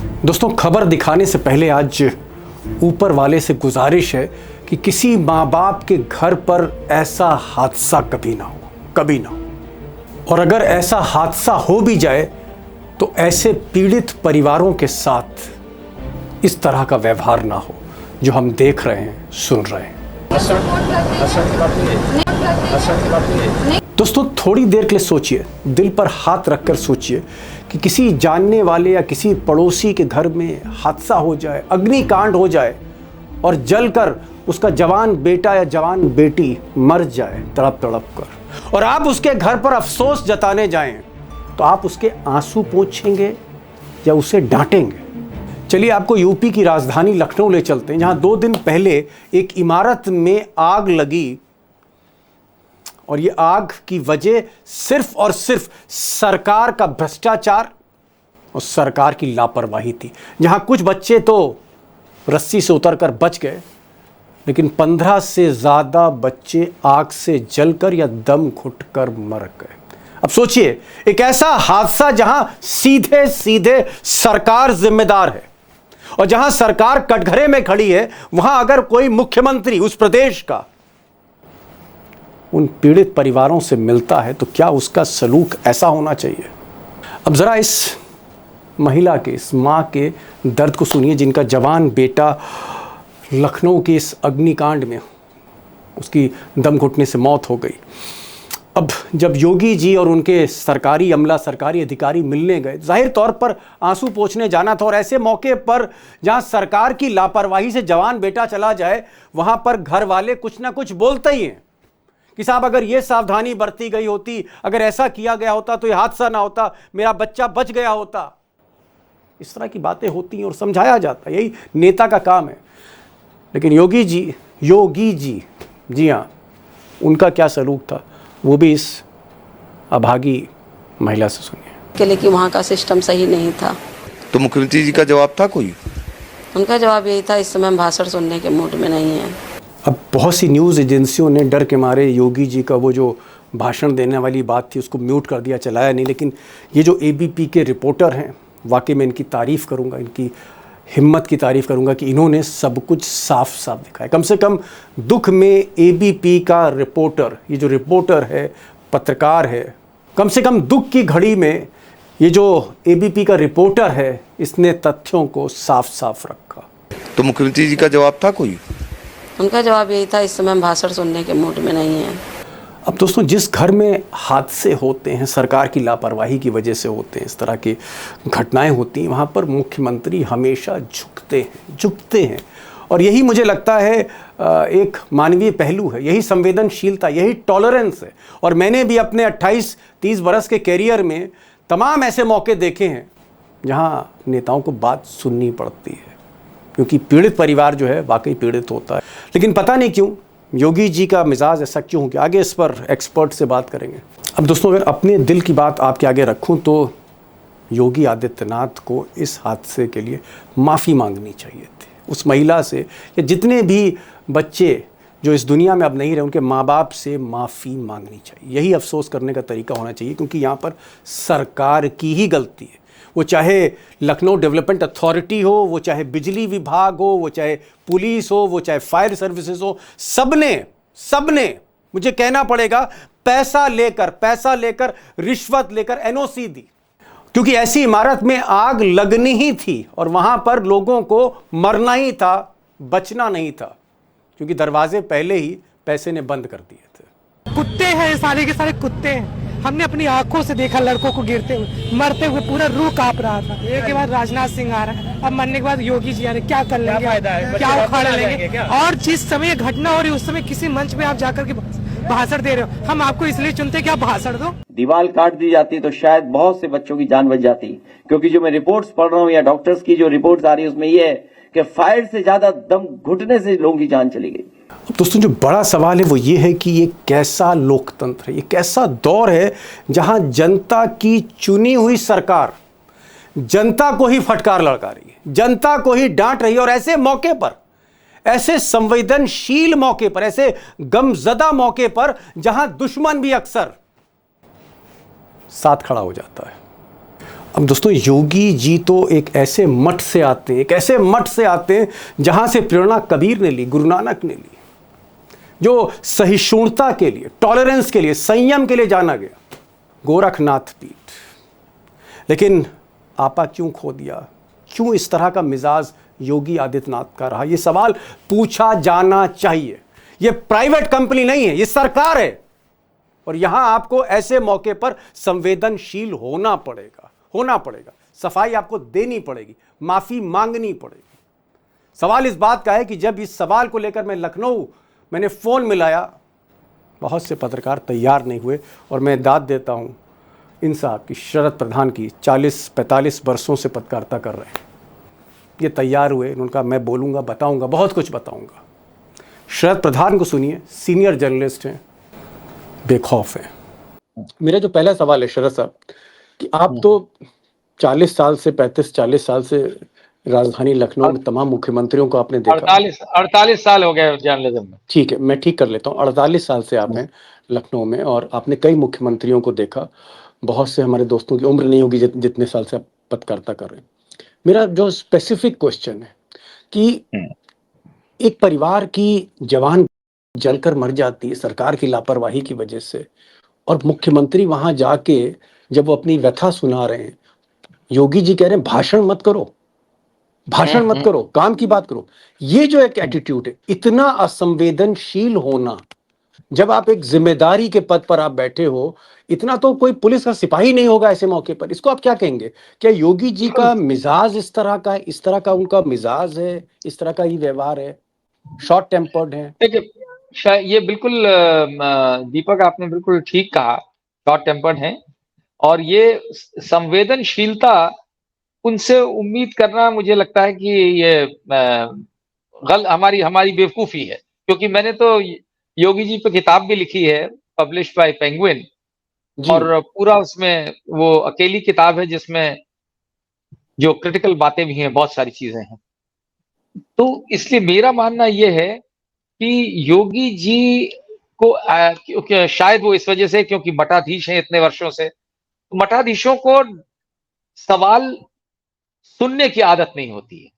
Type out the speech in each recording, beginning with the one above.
दोस्तों, खबर दिखाने से पहले आज ऊपर वाले से गुजारिश है कि किसी माँ बाप के घर पर ऐसा हादसा कभी ना हो, कभी ना हो। और अगर ऐसा हादसा हो भी जाए तो ऐसे पीड़ित परिवारों के साथ इस तरह का व्यवहार ना हो जो हम देख रहे हैं, सुन रहे हैं। दोस्तों, थोड़ी देर के लिए सोचिए, दिल पर हाथ रखकर सोचिए कि किसी जानने वाले या किसी पड़ोसी के घर में हादसा हो जाए, अग्निकांड हो जाए और जलकर उसका जवान बेटा या जवान बेटी मर जाए तड़प तड़प कर, और आप उसके घर पर अफसोस जताने जाएं, तो आप उसके आंसू पोंछेंगे या उसे डांटेंगे? चलिए आपको यूपी की राजधानी लखनऊ ले चलते हैं, जहां 2 दिन पहले एक इमारत में आग लगी और ये आग की वजह सिर्फ और सिर्फ सरकार का भ्रष्टाचार और सरकार की लापरवाही थी। जहां कुछ बच्चे तो रस्सी से उतरकर बच गए, लेकिन 15 से ज़्यादा बच्चे आग से जलकर या दम घुटकर मर गए। अब सोचिए, एक ऐसा हादसा जहां सीधे सीधे सरकार जिम्मेदार है और जहां सरकार कटघरे में खड़ी है, वहां अगर कोई मुख्यमंत्री उस प्रदेश का उन पीड़ित परिवारों से मिलता है तो क्या उसका सलूक ऐसा होना चाहिए? अब जरा इस महिला के, इस मां के दर्द को सुनिए, जिनका जवान बेटा लखनऊ के इस अग्निकांड में उसकी दम घुटने से मौत हो गई। अब जब योगी जी और उनके सरकारी अमला, सरकारी अधिकारी मिलने गए, जाहिर तौर पर आंसू पोंछने जाना था, और ऐसे मौके पर जहां सरकार की लापरवाही से जवान बेटा चला जाए, वहां पर घर वाले कुछ ना कुछ बोलते ही हैं कि साहब, अगर ये सावधानी बरती गई होती, अगर ऐसा किया गया होता तो ये हादसा ना होता, मेरा बच्चा बच गया होता। इस तरह की बातें होती हैं और समझाया जाता है, यही नेता का काम है। लेकिन योगी जी, जी हाँ, उनका क्या सलूक था, वो भी इस अभागी महिला से सुनिए। के लिए कि वहाँ का सिस्टम सही नहीं था। तो मुख्यमंत्री जी का जवाब था कोई? उनका जवाब यही था, इस समय हम भाषण सुनने के मूड में नहीं हैं। अब बहुत सी न्यूज़ एजेंसियों ने डर के मारे योगी जी का वो जो भाषण देने वाली बात थी उसको म्यूट कर दिया, चलाया नहीं। लेकिन ये जो एबीपी के रिपोर्टर हैं, वाकई में इनकी तारीफ़ करूँगा, इनकी हिम्मत की तारीफ़ करूँगा कि इन्होंने सब कुछ साफ साफ दिखाया। कम से कम दुख में एबीपी का रिपोर्टर, ये जो रिपोर्टर है, पत्रकार है, कम से कम दुख की घड़ी में ये जो एबीपी का रिपोर्टर है, इसने तथ्यों को साफ साफ रखा। तो मुख्यमंत्री जी का जवाब था कोई? उनका जवाब यही था, इस समय हम भाषण सुनने के मूड में नहीं हैं। अब दोस्तों, जिस घर में हादसे होते हैं, सरकार की लापरवाही की वजह से होते हैं, इस तरह की घटनाएं होती हैं, वहाँ पर मुख्यमंत्री हमेशा झुकते हैं। और यही मुझे लगता है एक मानवीय पहलू है, यही संवेदनशीलता, यही टॉलरेंस है। और मैंने भी अपने 28-30 बरस के कैरियर में तमाम ऐसे मौके देखे हैं जहाँ नेताओं को बात सुननी पड़ती है, क्योंकि पीड़ित परिवार जो है वाकई पीड़ित होता है। लेकिन पता नहीं क्यों योगी जी का मिजाज ऐसा क्यों हो गया। आगे इस पर एक्सपर्ट से बात करेंगे। अब दोस्तों, अगर अपने दिल की बात आपके आगे रखूं तो योगी आदित्यनाथ को इस हादसे के लिए माफ़ी मांगनी चाहिए थी, उस महिला से, या जितने भी बच्चे जो इस दुनिया में अब नहीं रहे, उनके माँ बाप से माफ़ी मांगनी चाहिए। यही अफसोस करने का तरीका होना चाहिए, क्योंकि यहाँ पर सरकार की ही गलती है। वो चाहे लखनऊ डेवलपमेंट अथॉरिटी हो, वो चाहे बिजली विभाग हो, वो चाहे पुलिस हो, वो चाहे फायर सर्विसेज हो, सबने मुझे कहना पड़ेगा पैसा लेकर रिश्वत लेकर एनओसी दी, क्योंकि ऐसी इमारत में आग लगनी ही थी और वहां पर लोगों को मरना ही था, बचना नहीं था, क्योंकि दरवाजे पहले ही पैसे ने बंद कर दिए थे। कुत्ते हैं, सारे के सारे कुत्ते हैं। हमने अपनी आंखों से देखा लड़कों को गिरते हुए, मरते हुए, पूरा रूह कांप रहा था। एक के बाद राजनाथ सिंह आ रहा है, अब मरने के बाद योगी जी आ रहे, क्या कर लेंगे, क्या उखाड़ लेंगे? और जिस समय घटना हो रही है उस समय किसी मंच में आप जाकर के भाषण दे रहे हो। हम आपको इसलिए चुनते कि आप भाषण दो। दीवार काट दी जाती तो शायद बहुत से बच्चों की जान बच जाती, क्योंकि जो मैं रिपोर्ट्स पढ़ रहा हूँ या डॉक्टर्स की जो रिपोर्ट्स आ रही है उसमें ये है कि फायर से ज्यादा दम घुटने से लोगों की जान चली गई। दोस्तों, जो बड़ा सवाल है वो ये है कि ये कैसा लोकतंत्र है, ये कैसा दौर है जहां जनता की चुनी हुई सरकार जनता को ही फटकार लड़का रही है, जनता को ही डांट रही है। और ऐसे मौके पर, ऐसे संवेदनशील मौके पर, ऐसे गमजदा मौके पर जहां दुश्मन भी अक्सर साथ खड़ा हो जाता है। अब दोस्तों, योगी जी तो एक ऐसे मठ से आते हैं, एक ऐसे मठ से आते हैं जहां से प्रेरणा कबीर ने ली, गुरु नानक ने ली, जो सहिष्णुता के लिए, टॉलरेंस के लिए, संयम के लिए जाना गया, गोरखनाथ पीठ। लेकिन आपा क्यों खो दिया? क्यों इस तरह का मिजाज योगी आदित्यनाथ का रहा? ये सवाल पूछा जाना चाहिए। ये प्राइवेट कंपनी नहीं है, ये सरकार है, और यहां आपको ऐसे मौके पर संवेदनशील होना पड़ेगा, होना पड़ेगा। सफाई आपको देनी पड़ेगी, माफी मांगनी पड़ेगी। सवाल इस बात का है कि जब इस सवाल को लेकर मैं लखनऊ मैंने फोन मिलाया, बहुत से पत्रकार तैयार नहीं हुए, और मैं दाद देता हूं इन साहब की, शरद प्रधान की, 40-45 वर्षों से पत्रकारिता कर रहे हैं, ये तैयार हुए। उन्होंने कहा मैं बोलूंगा, बताऊंगा, बहुत कुछ बताऊंगा। शरद प्रधान को सुनिए, सीनियर जर्नलिस्ट हैं, बेखौफ है। मेरा जो पहला सवाल है शरद साहब, कि आप तो 40 साल से 35-40 साल से राजधानी लखनऊ में तमाम मुख्यमंत्रियों को आपने देखा। 48 साल हो गए जर्नलिज्म में। ठीक है, मैं ठीक कर लेता हूँ, 48 साल से आप हैं लखनऊ में, और आपने कई मुख्यमंत्रियों को देखा। बहुत से हमारे दोस्तों की उम्र नहीं होगी जितने साल से आप पत्रकारिता कर रहे हैं। मेरा जो स्पेसिफिक क्वेश्चन है कि एक परिवार की जवान जलकर मर जाती है सरकार की लापरवाही की वजह से, और मुख्यमंत्री वहां जाके जब वो अपनी व्यथा सुना रहे हैं, योगी जी कह रहे हैं भाषण मत करो, भाषण मत करो, काम की बात करो। ये जो एक एटीट्यूड है, इतना असंवेदनशील होना, जब आप एक जिम्मेदारी के पद पर आप बैठे हो, इतना तो कोई पुलिस का सिपाही नहीं होगा ऐसे मौके पर। इसको आप क्या कहेंगे? क्या योगी जी का मिजाज इस तरह का है, इस तरह का उनका मिजाज है, इस तरह का ही व्यवहार है, शॉर्ट टेम्पर्ड है? देखिए, ये बिल्कुल दीपक आपने बिल्कुल ठीक कहा, शॉर्ट टेम्पर्ड है, और ये संवेदनशीलता उनसे उम्मीद करना मुझे लगता है कि ये हमारी बेवकूफी है। क्योंकि मैंने तो योगी जी पे किताब भी लिखी है, पब्लिश्ड बाय पेंगुइन, और पूरा उसमें वो अकेली किताब है जिसमें जो क्रिटिकल बातें भी हैं, बहुत सारी चीजें हैं। तो इसलिए मेरा मानना ये है कि योगी जी को क्योंकि शायद वो इस वजह से, क्योंकि मठाधीश हैं इतने वर्षों से, तो मठाधीशों को सवाल सुनने की आदत नहीं होती है।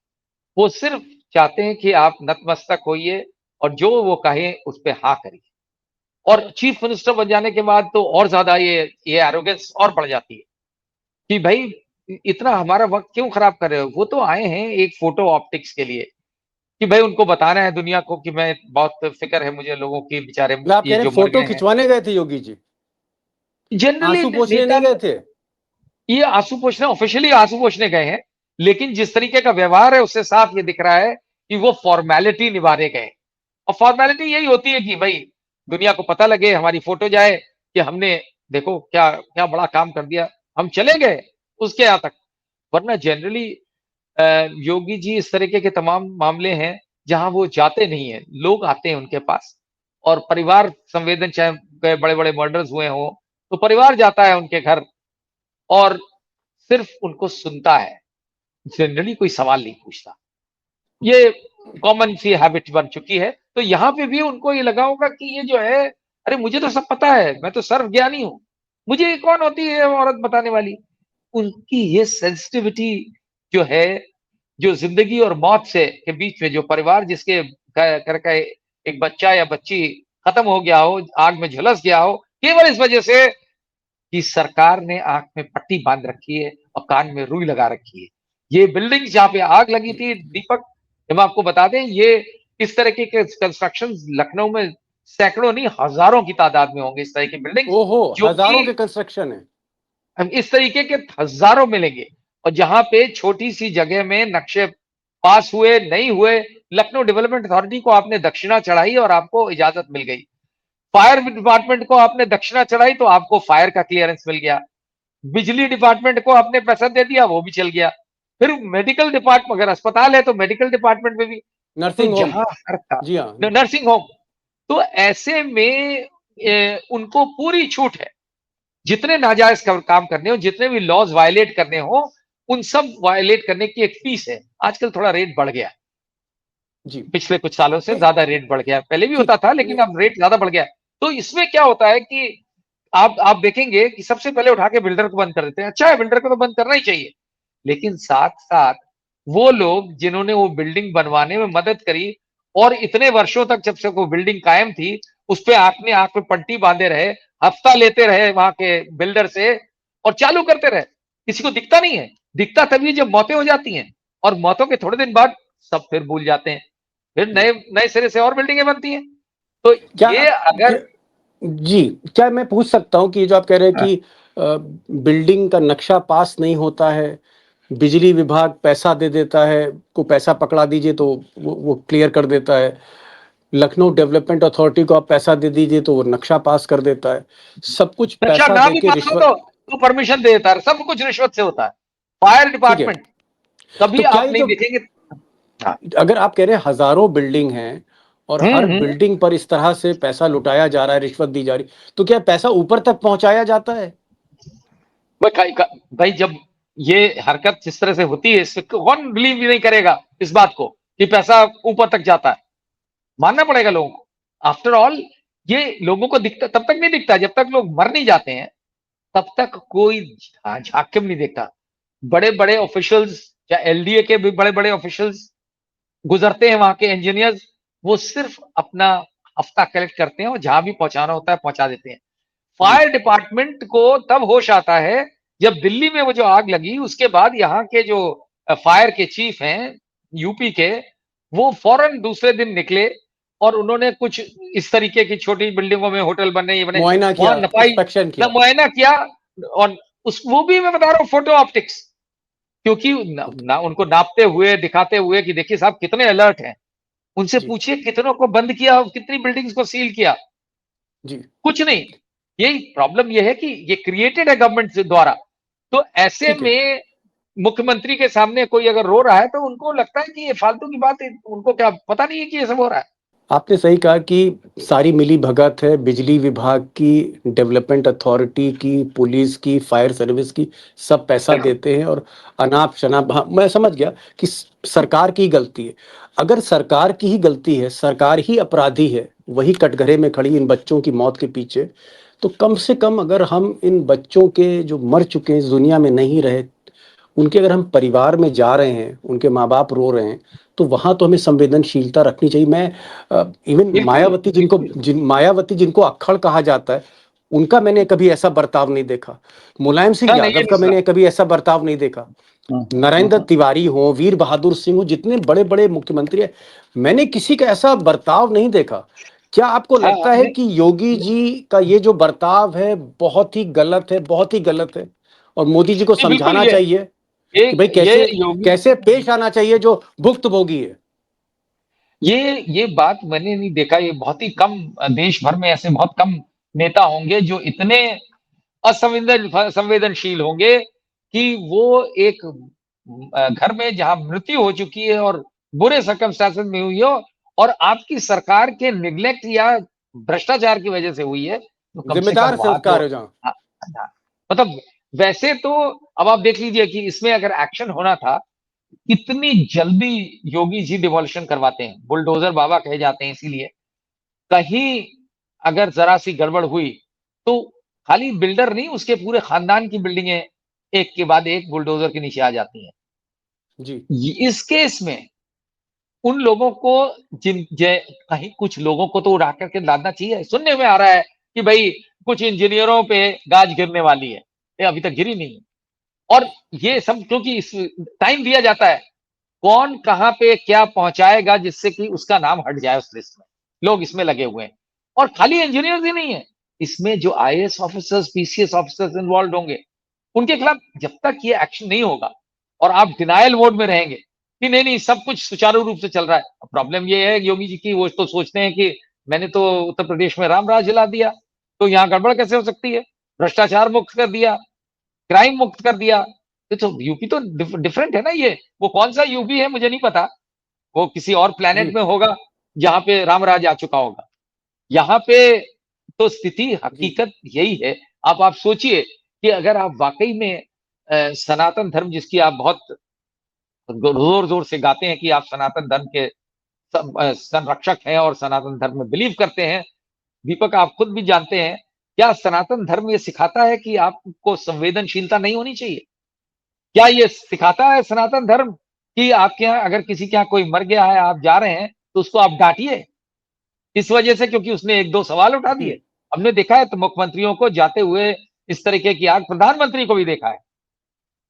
वो सिर्फ चाहते हैं कि आप नतमस्तक होइए और जो वो कहें उस पे हाँ करिए। और चीफ मिनिस्टर बन जाने के बाद तो और ज्यादा ये एरोगेंस और बढ़ जाती है कि भाई इतना हमारा वक्त क्यों खराब कर रहे हो? वो तो आए हैं एक फोटो ऑप्टिक्स के लिए कि भाई उनको बताना है दुनिया को कि मैं बहुत फिक्र है मुझे लोगों की, बेचारे आप कह रहे हैं फोटो खिंचवाने गए थे योगी जी, जनरली आंसू पोंछने नहीं गए थे? ये आंसू पोंछने, ऑफिशियली आंसू पोंछने गए हैं, लेकिन जिस तरीके का व्यवहार है उससे साफ ये दिख रहा है कि वो फॉर्मेलिटी निभाने गए। और फॉर्मेलिटी यही होती है कि भाई दुनिया को पता लगे, हमारी फोटो जाए कि हमने देखो क्या क्या बड़ा काम कर दिया, हम चले गए उसके यहाँ तक। वरना जनरली योगी जी इस तरीके के तमाम मामले हैं जहां वो जाते नहीं है, लोग आते हैं उनके पास, और परिवार संवेदन, चाहे बड़े बड़े मर्डर्स हुए हों तो परिवार जाता है उनके घर और सिर्फ उनको सुनता है, जनरली कोई सवाल नहीं पूछता। ये कॉमन सी हैबिट बन चुकी है। तो यहाँ पे भी उनको ये लगा होगा कि ये जो है, अरे मुझे तो सब पता है, मैं तो सर्वज्ञानी हूं, मुझे कौन होती है औरत बताने वाली। उनकी ये सेंसिटिविटी जो है, जो जिंदगी और मौत से के बीच में, जो परिवार जिसके घर का एक बच्चा या बच्ची खत्म हो गया हो, आग में झुलस गया हो, केवल इस वजह से कि सरकार ने आंख में पट्टी बांध रखी है और कान में रुई लगा रखी है। ये बिल्डिंग जहां पे आग लगी थी दीपक, हम आपको बता दें, ये इस तरह के कंस्ट्रक्शन लखनऊ में सैकड़ों नहीं हजारों की तादाद में होंगे इस तरह की बिल्डिंग। ओहो, हजारों के कंस्ट्रक्शन है। हम इस तरीके के हजारों मिलेंगे, और जहां पे छोटी सी जगह में नक्शे पास हुए नहीं हुए, लखनऊ डेवलपमेंट अथॉरिटी को आपने दक्षिणा चढ़ाई और आपको इजाजत मिल गई, फायर डिपार्टमेंट को आपने दक्षिणा चढ़ाई तो आपको फायर का क्लियरेंस मिल गया, बिजली डिपार्टमेंट को आपने पैसा दे दिया, वो भी चल गया। फिर मेडिकल डिपार्टमेंट, अगर अस्पताल है तो मेडिकल डिपार्टमेंट में भी, नर्सिंग तो होम, जी हाँ, नर्सिंग होम। तो ऐसे में उनको पूरी छूट है, जितने नाजायज काम करने हो, जितने भी लॉज वायलेट करने हो, उन सब वायलेट करने की एक फीस है। आजकल थोड़ा रेट बढ़ गया जी, पिछले कुछ सालों से ज्यादा रेट बढ़ गया, पहले भी होता था लेकिन अब रेट ज्यादा बढ़ गया। तो इसमें क्या होता है कि आप देखेंगे कि सबसे पहले उठा के बिल्डर को बंद कर देते हैं। अच्छा है, बिल्डर को तो बंद करना ही चाहिए, लेकिन साथ साथ वो लोग जिन्होंने वो बिल्डिंग बनवाने में मदद करी और इतने वर्षों तक जब से वो बिल्डिंग कायम थी, उस पे अपने आंख पे पट्टी बांधे रहे, हफ्ता लेते रहे वहां के बिल्डर से और चालू करते रहे। किसी को दिखता नहीं है, दिखता तभी जब मौतें हो जाती हैं, और मौतों के थोड़े दिन बाद सब फिर भूल जाते हैं, फिर नए नए सिरे से और बिल्डिंगें बनती हैं। तो क्या ये अगर जी, क्या मैं पूछ सकता हूँ कि ये जो आप कह रहे हैं कि बिल्डिंग का नक्शा पास नहीं होता है, बिजली विभाग पैसा दे देता है, को पैसा पकड़ा दीजिए तो वो क्लियर कर देता है, लखनऊ डेवलपमेंट अथॉरिटी को आप पैसा दे दीजिए तो वो नक्शा पास कर देता है, सब कुछ नक्शा पैसा ना दे भी के पास हो रिश्वत। तो परमिशन दे देता है, सब कुछ रिश्वत से होता है। फायर ठीक है, डिपार्टमेंट कभी तो क्या आप ये नहीं जो, देखेंगे। हाँ। अगर आप कह रहे हैं हजारों बिल्डिंग हैं और हर हम्म। बिल्डिंग पर इस तरह से पैसा लुटाया जा रहा है, रिश्वत दी जा रही, तो क्या पैसा ऊपर तक पहुंचाया जाता है? भाई जब ये हरकत जिस तरह से होती है, इससे कौन बिलीव भी नहीं करेगा इस बात को कि पैसा ऊपर तक जाता है। मानना पड़ेगा लोगों को। आफ्टर ऑल ये लोगों को दिखता तब तक नहीं दिखता जब तक लोग मर नहीं जाते हैं, तब तक कोई झांक के भी नहीं देखता। बड़े बड़े ऑफिशियल्स या एलडीए के भी बड़े बड़े ऑफिशियल्स गुजरते हैं, वहां के इंजीनियर्स, वो सिर्फ अपना हफ्ता कलेक्ट करते हैं और जहां भी पहुंचाना होता है पहुंचा देते हैं। जी, फायर डिपार्टमेंट को तब होश आता है जब दिल्ली में वो जो आग लगी, उसके बाद यहाँ के जो फायर के चीफ हैं यूपी के, वो फौरन दूसरे दिन निकले और उन्होंने कुछ इस तरीके की छोटी बिल्डिंगों में होटल बने, ये बने, मुआयना वहां किया, नपाई इंस्पेक्शन ना किया। मुआयना किया। और उस वो भी मैं बता रहा हूँ फोटो ऑप्टिक्स, क्योंकि ना उनको नापते हुए दिखाते हुए कि देखिए साहब कितने अलर्ट हैं, उनसे जी, पूछिए कितनों को बंद किया, कितनी बिल्डिंग्स को सील किया। जी, कुछ नहीं। यही प्रॉब्लम ये है कि ये क्रिएटेड है गवर्नमेंट से द्वारा। तो ऐसे ठीक है। में मुख्यमंत्री के सामने कोई अगर रो रहा है तो उनको लगता है कि ये फालतू की बात है, उनको क्या पता नहीं है कि ये सब हो रहा है। आपने सही कहा कि सारी मिली भगत है, बिजली विभाग की, डेवलपमेंट अथॉरिटी की, पुलिस की, फायर सर्विस की, सब पैसा बिल्कुल। देते हैं और अनाप शनाप, हाँ, मैं समझ गया कि सरकार की ही गलती है। अगर सरकार की ही गलती है, सरकार ही अपराधी है, वही कटघरे में खड़ी इन बच्चों की मौत के पीछे, तो कम से कम अगर हम इन बच्चों के जो मर चुके हैं, इस दुनिया में नहीं रहे, उनके अगर हम परिवार में जा रहे हैं, उनके माँ बाप रो रहे हैं, तो वहां तो हमें संवेदनशीलता रखनी चाहिए। मैं इवन बिल्कुल मायावती जिनको अक्खड़ कहा जाता है, उनका मैंने कभी ऐसा बर्ताव नहीं देखा। मुलायम सिंह नहीं ये यादव नहीं का सुना। मैंने कभी ऐसा बर्ताव नहीं देखा। नरेंद्र तिवारी हो, वीर बहादुर सिंह हो, जितने बड़े बड़े मुख्यमंत्री है, मैंने किसी का ऐसा बर्ताव नहीं देखा। क्या आपको हाँ लगता है नहीं, कि योगी जी का ये जो बर्ताव है बहुत ही गलत है, बहुत ही गलत है, और मोदी जी को नहीं, बिल्कुल समझाना चाहिए ये कि भाई ये कैसे योगी कैसे पेश आना चाहिए जो भुक्तभोगी है? ये बात मैंने नहीं देखा। ये बहुत ही कम, देश भर में ऐसे बहुत कम नेता होंगे जो इतने संवेदनशील होंगे कि वो एक घर में जहां मृत्यु हो चुकी है और बुरे सर्कमस्टेंसेस में हुई हो और आपकी सरकार के निग्लेक्ट या भ्रष्टाचार की वजह से हुई है, तो कम से कम जिम्मेदार वहां तो संस्कार है जहां। हाँ, हाँ, मतलब वैसे तो अब आप देख लीजिए कि इसमें अगर एक्शन होना था, इतनी जल्दी योगी जी डिमोलिशन करवाते हैं, बुलडोजर बाबा कहे जाते हैं इसीलिए। कहीं अगर जरा सी गड़बड़ हुई तो खाली बिल्डर नहीं, उसके पूरे खानदान की बिल्डिंगें एक के बाद एक बुलडोजर के नीचे आ जाती हैं। जी, इस केस में उन लोगों को कहीं कुछ लोगों को तो उड़ा करके लादना चाहिए। सुनने में आ रहा है कि भाई कुछ इंजीनियरों पे गाज गिरने वाली है, ये अभी तक गिरी नहीं है। और ये सब क्योंकि इस टाइम दिया जाता है, कौन कहां पे क्या पहुंचाएगा जिससे कि उसका नाम हट जाए उस लिस्ट में, लोग इसमें लगे हुए हैं। और खाली इंजीनियर्स ही नहीं है, इसमें जो IAS officers, PCS officers involve होंगे, उनके खिलाफ जब तक ये एक्शन नहीं होगा और आप डिनायल मोड में रहेंगे कि नहीं नहीं सब कुछ सुचारू रूप से चल रहा है। प्रॉब्लम ये है योगी जी की, वो तो सोचते हैं कि मैंने तो उत्तर प्रदेश में राम राज हिला दिया, तो यहाँ गड़बड़ कैसे हो सकती है, भ्रष्टाचार मुक्त कर दिया, क्राइम मुक्त कर दिया। तो यूपी तो डिफरेंट है ना ये, वो कौन सा यूपी है मुझे नहीं पता, वो किसी और जी, प्लेनेट में होगा जहां पे रामराज आ चुका होगा। यहाँ पे तो स्थिति जी, हकीकत यही है। आप सोचिए कि अगर आप वाकई में सनातन धर्म जिसकी आप बहुत जोर जोर से गाते हैं कि आप सनातन धर्म के संरक्षक हैं और सनातन धर्म में बिलीव करते हैं, दीपक आप खुद भी जानते हैं क्या सनातन धर्म ये सिखाता है कि आपको संवेदनशीलता नहीं होनी चाहिए? क्या ये सिखाता है सनातन धर्म कि आपके यहाँ अगर किसी के यहाँ कोई मर गया है, आप जा रहे हैं, तो उसको आप डांटिए इस वजह से क्योंकि उसने एक दो सवाल उठा दिए? हमने देखा है तो मुख्यमंत्रियों को जाते हुए इस तरीके की आग, प्रधानमंत्री को भी देखा है।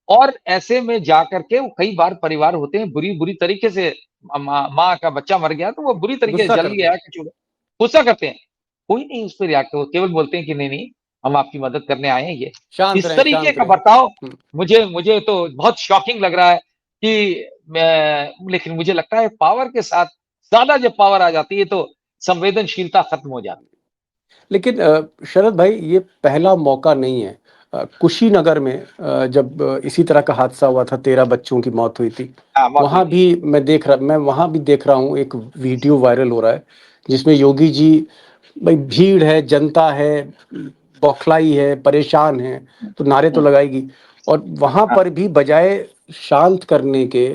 और ऐसे में जाकर के वो कई बार परिवार होते हैं बुरी तरीके से, माँ का बच्चा मर गया तो वो बुरी तरीके से गुस्सा जल करते गया हैं। कुछ गुस्सा करते हैं। कोई नहीं उस पे रिएक्ट, वो केवल बोलते हैं कि नहीं हम आपकी मदद करने आए हैं। ये शांत इस रहें, तरीके शांत का रहें। बर्ताव हम्म। मुझे तो बहुत शॉकिंग लग रहा है कि लेकिन मुझे लगता है पावर के साथ ज्यादा जब पावर आ जाती है तो संवेदनशीलता खत्म हो जाती लेकिन शरद भाई, ये पहला मौका नहीं है। कुशीनगर में जब इसी तरह का हादसा हुआ था, 13 बच्चों की मौत हुई थी, है। हाँ, मौत हुई वहाँ थी। भी मैं वहाँ भी देख रहा हूँ, एक वीडियो वायरल हो रहा है जिसमें योगी जी, भाई भीड़ है, जनता है, बौखलाई है, परेशान है, तो नारे तो लगाएगी, और वहाँ हाँ, पर भी बजाय शांत करने के,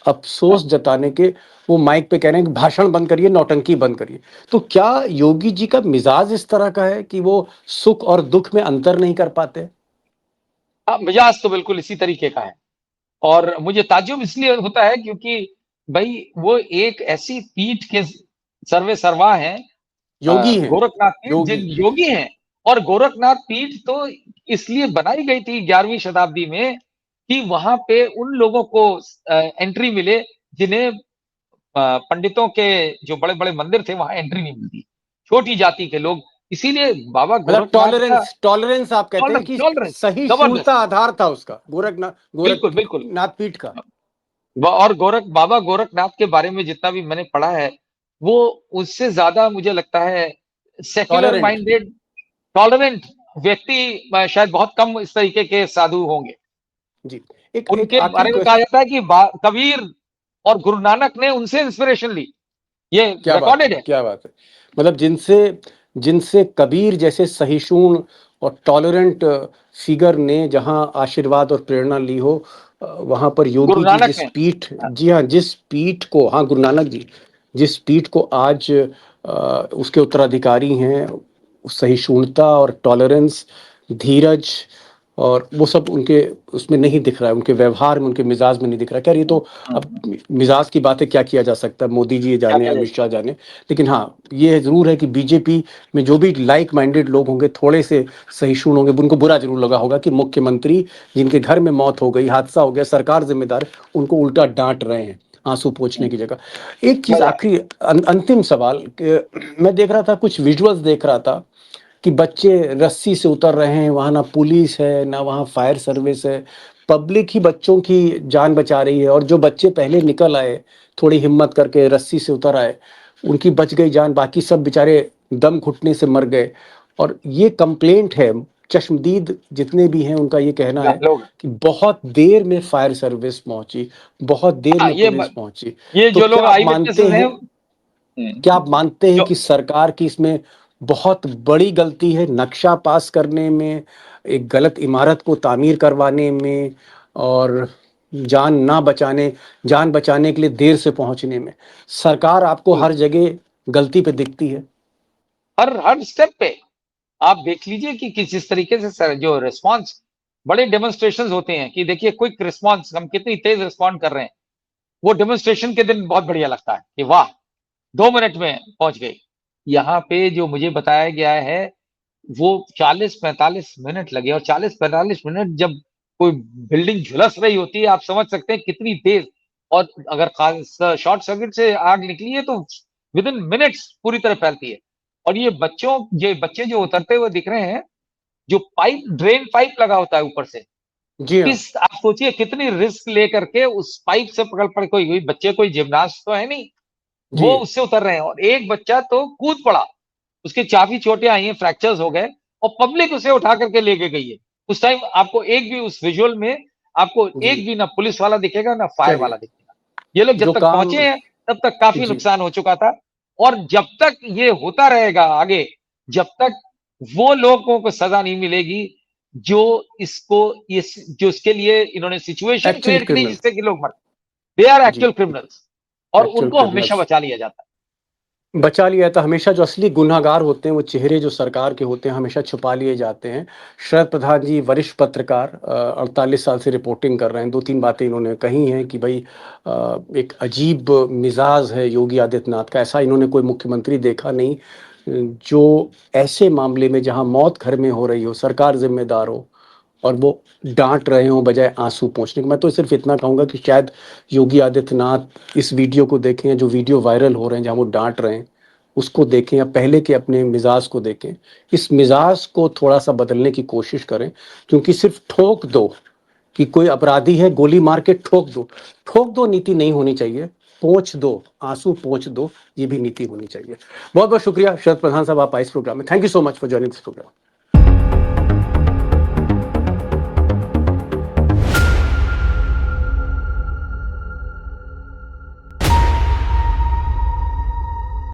अफसोस जताने के, वो माइक पे कह रहे हैं कि भाषण बंद करिए, नौटंकी बंद करिए। तो क्या योगी जी का मिजाज इस तरह का है कि वो सुख और दुख में अंतर नहीं कर पाते? हाँ, मिजाज तो बिल्कुल इसी तरीके का है। और मुझे ताज्जुब इसलिए होता है क्योंकि भाई वो एक ऐसी पीठ के सर्वे सर्वा हैं, योगी हैं, गोरखनाथ पीठ जिन योगी। योगी हैं। और गोरखनाथ पीठ तो इसलिए बनाई गई थी 11वीं शताब्दी में कि वहां पे उन लोगों को एंट्री मिले जिन्हें पंडितों के जो बड़े बड़े मंदिर थे वहां एंट्री नहीं मिलती, छोटी जाति के लोग। इसीलिए बाबा मतलब गोरखनाथ का टॉलरेंस आप कहते हैं टॉलरेंस कि टॉलरेंस सहिष्णुता जबरदस्त। आधार था उसका, बिल्कुल बिल्कुल। गोरखनाथ पीठ का। और बाबा गोरखनाथ के बारे में जितना भी मैंने पढ़ा है, वो उससे ज्यादा मुझे लगता है सेक्युलर टॉलरेंट। माइंडेड, टॉलरेंट व्यक्ति शायद बहुत कम इस तरीके के साधु होंगे। जी। एक उनके आखिरी बारे में कहा क्वेश्चन। जाता है कि कबीर और गुरु नानक ने उनसे इंस्पिरेशन ली। ये क्या बात रिकॉर्डेड है, है। क्या बात है। मतलब जिनसे जिनसे कबीर जैसे सहिष्णु और टॉलरेंट फिगर ने जहां आशीर्वाद और प्रेरणा ली हो, वहां पर गुरु योगी जी नानक जिस ने। पीठ, जी हाँ, जिस पीठ को, हाँ, गुरु नानक जी जिस पीठ को आज उसके उत्तराधिकारी हैं, सहिष्णुता और टॉलरेंस, धीरज, और वो सब उनके उसमें नहीं दिख रहा है, उनके व्यवहार में, उनके मिजाज में नहीं दिख रहा है। खैर, ये तो अब मिजाज की बातें क्या किया जा सकता है, मोदी जी ये क्या जाने, क्या अमित शाह जाने। लेकिन हाँ, ये जरूर है कि बीजेपी में जो भी लाइक माइंडेड लोग होंगे, थोड़े से सहिष्णु होंगे, उनको बुरा जरूर लगा होगा कि मुख्यमंत्री जिनके घर में मौत हो गई, हादसा हो गया, सरकार जिम्मेदार, उनको उल्टा डांट रहे हैं आंसू पोंछने की जगह। एक चीज मजा। आखिरी, अंतिम सवाल मैं देख रहा था, कुछ विजुअल्स देख रहा था कि बच्चे रस्सी से उतर रहे हैं, वहाँ ना पुलिस है, ना वहाँ फायर सर्विस है, पब्लिक ही बच्चों की जान बचा रही है। और जो बच्चे पहले निकल आए, थोड़ी हिम्मत करके रस्सी से उतर आए, उनकी बच गई जान, बाकी सब बेचारे दम घुटने से मर गए। और ये कंप्लेंट है, चश्मदीद जितने भी हैं उनका ये कहना है लोग। कि बहुत देर में फायर सर्विस पहुंची, बहुत देर हाँ, में पुलिस पहुंची। ये तो जो लोग आई विटनेसेस हैं। क्या आप मानते हैं जो कि सरकार की इसमें बहुत बड़ी गलती है, नक्शा पास करने में, एक गलत इमारत को तामीर करवाने में, और जान बचाने के लिए देर से पहुंचने में? सरकार आपको हर जगह गलती पे दिखती है। हर हर स्टेप पे आप देख लीजिए कि किस तरीके से जो रिस्पांस, बड़े डेमोन्स्ट्रेशंस होते हैं कि देखिए क्विक रिस्पांस, हम कितनी तेज रिस्पॉन्ड कर रहे हैं। वो डेमोन्स्ट्रेशन के दिन बहुत बढ़िया लगता है कि वाह 2 मिनट में पहुंच गए। यहाँ पे जो मुझे बताया गया है वो 40-45 मिनट लगे, और 40-45 मिनट जब कोई बिल्डिंग झुलस रही होती है, आप समझ सकते हैं कितनी तेज। और अगर खास शॉर्ट सर्किट से आग निकली है तो विद इन मिनट्स पूरी तरह फैलती है। और ये बच्चे जो उतरते हुए दिख रहे हैं, जो पाइप, ड्रेन पाइप लगा होता है ऊपर से, जी हाँ। किस आप सोचिए कितनी रिस्क लेकर के उस पाइप से पकड़ पड़, कोई बच्चे कोई जिम्नास्ट तो है नहीं, जी। वो उससे उतर रहे हैं। और एक बच्चा तो कूद पड़ा, उसकी काफी चोटें आई हैं, फ्रैक्चर्स हो गए, और पब्लिक उसे उठा करके लेके गई है। उस टाइम आपको एक भी उस विजुअल में आपको जी। एक भी ना पुलिस वाला दिखेगा ना फायर चलिए, वाला दिखेगा। ये लोग जब जो तक काम, पहुंचे हैं तब तक काफी जी, नुकसान हो चुका था। और जब तक ये होता रहेगा आगे, जब तक वो लोगों को सजा नहीं मिलेगी जो इसको इस जो इसके लिए इन्होंने सिचुएशन एक्चुअल क्रिएट की थी क्रिमिनल, जिससे कि लोग मर, they R G, actual criminals, और एक्चुअल उनको हमेशा क्रिमिनल्स। बचा लिया जाता है। बचा लिया था। हमेशा जो असली गुनहगार होते हैं वो चेहरे जो सरकार के होते हैं हमेशा छुपा लिए जाते हैं। शरद प्रधान जी वरिष्ठ पत्रकार 48 साल से रिपोर्टिंग कर रहे हैं। 2-3 बातें इन्होंने कही हैं कि भाई एक अजीब मिजाज है योगी आदित्यनाथ का। ऐसा इन्होंने कोई मुख्यमंत्री देखा नहीं जो ऐसे मामले में जहां मौत घर में हो रही हो, सरकार जिम्मेदार हो और वो डांट रहे हों बजाय आंसू पोंछने के। मैं तो सिर्फ इतना कहूंगा कि शायद योगी आदित्यनाथ इस वीडियो को देखें, जो वीडियो वायरल हो रहे हैं जहां वो डांट रहे हैं उसको देखें, या पहले के अपने मिजाज को देखें। इस मिजाज को थोड़ा सा बदलने की कोशिश करें, क्योंकि सिर्फ ठोक दो कि कोई अपराधी है, गोली मार के ठोक दो नीति नहीं होनी चाहिए। पोंछ दो, आंसू पोंछ दो, ये भी नीति होनी चाहिए। बहुत बहुत शुक्रिया शरद प्रधान साहब, आप आए इस प्रोग्राम में। Thank you so much for joining this programme.